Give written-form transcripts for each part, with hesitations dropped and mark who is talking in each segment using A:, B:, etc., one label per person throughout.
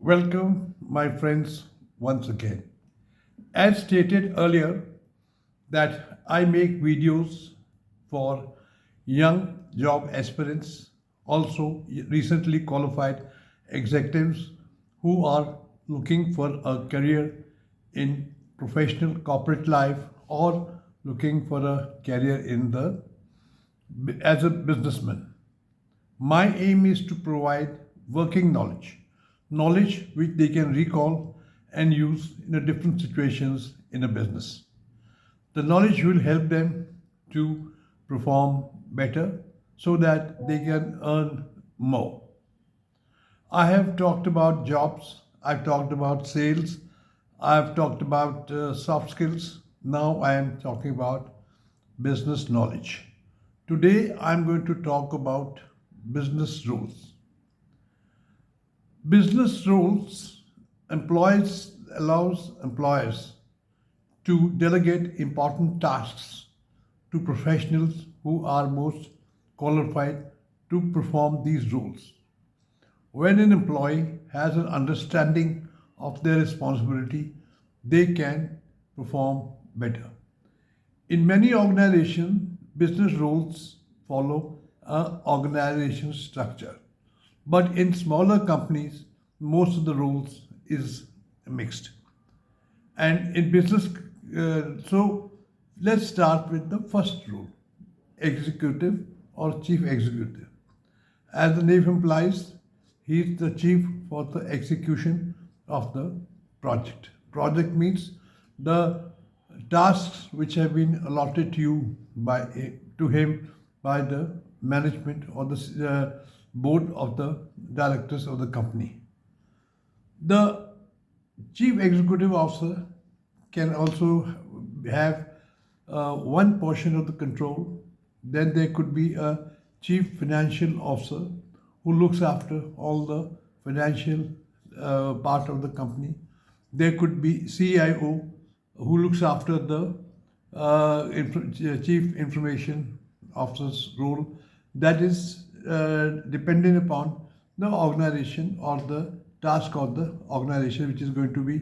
A: Welcome, my friends, once again. As stated earlier, that I make videos for young job aspirants, also recently qualified executives who are looking for a career in professional corporate life or looking for a career in the as a businessman. My aim is to provide working knowledge, knowledge which they can recall and use in a different situations in a business. The knowledge will help them to perform better so that they can earn more. I have talked about jobs, I've talked about sales, I've talked about soft skills. Now I am talking about business knowledge. Today I'm going to talk about business rules. Business rules employs allows employers to delegate important tasks to professionals who are most qualified to perform these roles. When an employee has an understanding of their responsibility, they can perform better. In many organizations, business rules follow an organization structure. But in smaller companies, most of the rules is mixed. And in business, so let's start with the first rule, executive or chief executive. As the name implies, he is the chief for the execution of the project. Project means the tasks which have been allotted to you by to him by the management or the board of the directors of the company. The chief executive officer can also have one portion of the control. Then there could be a chief financial officer who looks after all the financial part of the company. There could be CIO who looks after the chief information officer's role. That is depending upon the organization or the task of the organization which is going to be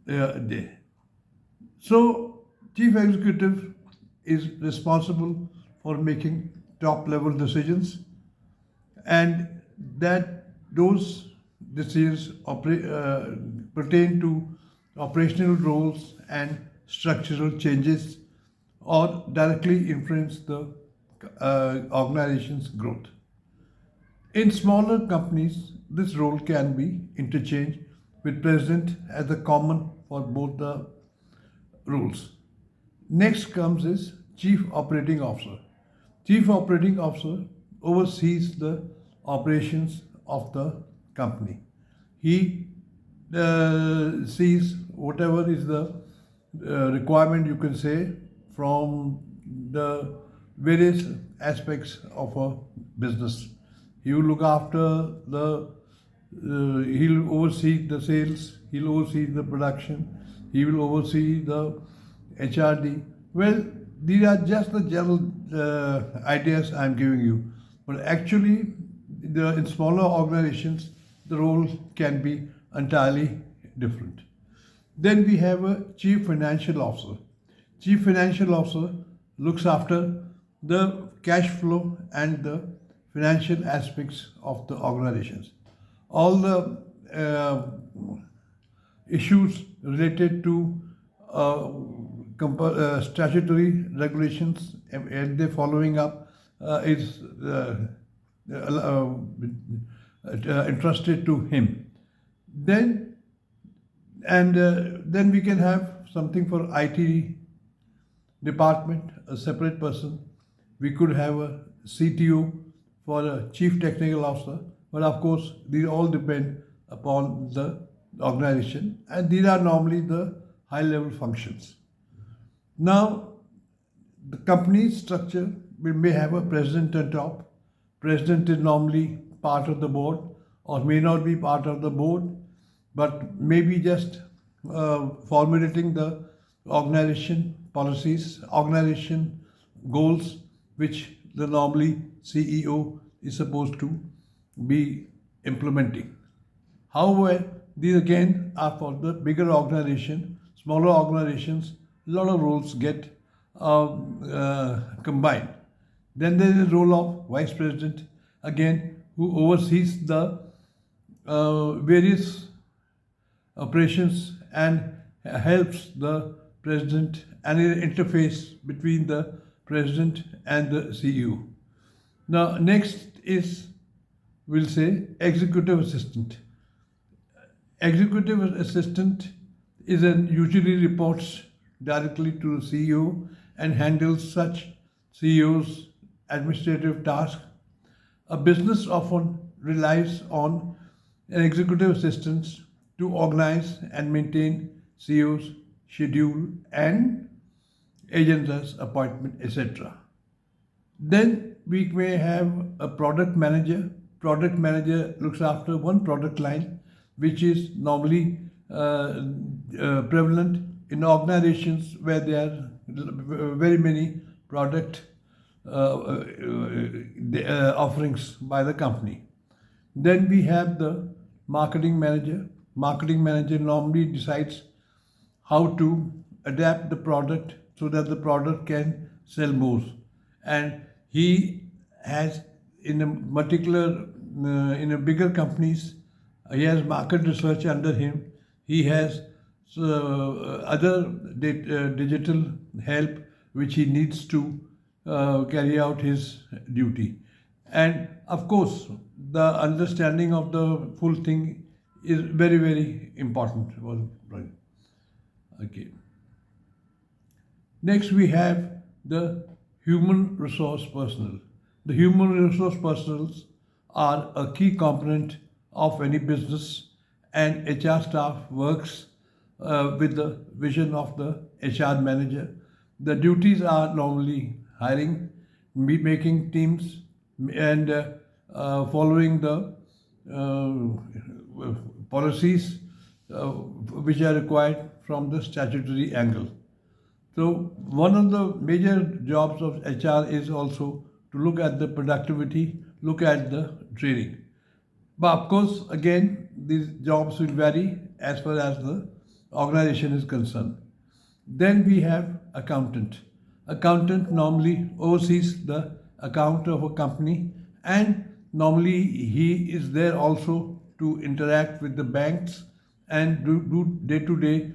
A: there. So, chief executive is responsible for making top level decisions, and that those decisions pertain to operational roles and structural changes or directly influence the organization's growth. In smaller companies, this role can be interchanged with president as the common for both the roles. Next comes is chief operating officer. Chief operating officer oversees the operations of the company. He sees whatever is the requirement, you can say, from the various aspects of a business. He will look after he'll oversee the sales, he'll oversee the production, he will oversee the HRD. Well, these are just the general ideas I'm giving you. But actually, in smaller organizations, the role can be entirely different. Then we have a chief financial officer. Chief financial officer looks after the cash flow and the financial aspects of the organizations. All the issues related to statutory regulations and the following up is entrusted to him. Then then we can have something for IT department, a separate person. We could have a CTO for a chief technical officer, but of course these all depend upon the organization, and these are normally the high level functions. Now, the company structure we may have a president on top. President is normally part of the board or may not be part of the board, but maybe just formulating the organization policies, organization goals, which the normally CEO is supposed to be implementing. However, These again are for the bigger organization. Smaller organizations, a lot of roles get combined. Then there is the role of vice president, again, who oversees the various operations and helps the president and an interface between the president and the CEO. Now, next is, we'll say, executive assistant. Executive assistant is an usually reports directly to the CEO and handles such CEO's administrative tasks. A business often relies on an executive assistant to organize and maintain CEO's schedule and agendas, appointment, etc. Then we may have a product manager. Product manager looks after one product line, which is normally prevalent in organizations where there are very many product offerings by the company. Then we have the marketing manager. Marketing manager normally decides how to adapt the product so that the product can sell more. And he has in a particular, in a bigger companies, he has market research under him. He has other digital help which he needs to carry out his duty. And of course, the understanding of the full thing is very, very important. Okay. Next, we have the human resource personnel. The human resource personnels are a key component of any business, and HR staff works with the vision of the HR manager. The duties are normally hiring, making teams, and following the policies which are required from the statutory angle. So one of the major jobs of HR is also to look at the productivity, look at the training. But of course, again, these jobs will vary as far as the organization is concerned. Then we have accountant. Accountant normally oversees the account of a company, and normally he is there also to interact with the banks and do day-to-day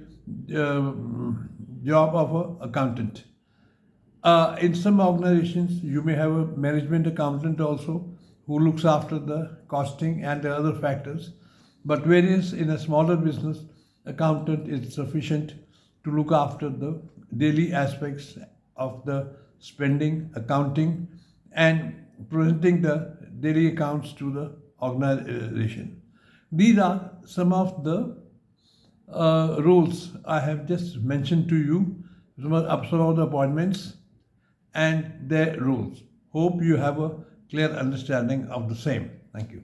A: job of an accountant. In some organizations, you may have a management accountant also who looks after the costing and the other factors. But whereas in a smaller business, accountant is sufficient to look after the daily aspects of the spending, accounting, and presenting the daily accounts to the organization. These are some of the roles I have just mentioned to you, some of the appointments and their roles. Hope you have a clear understanding of the same. Thank you.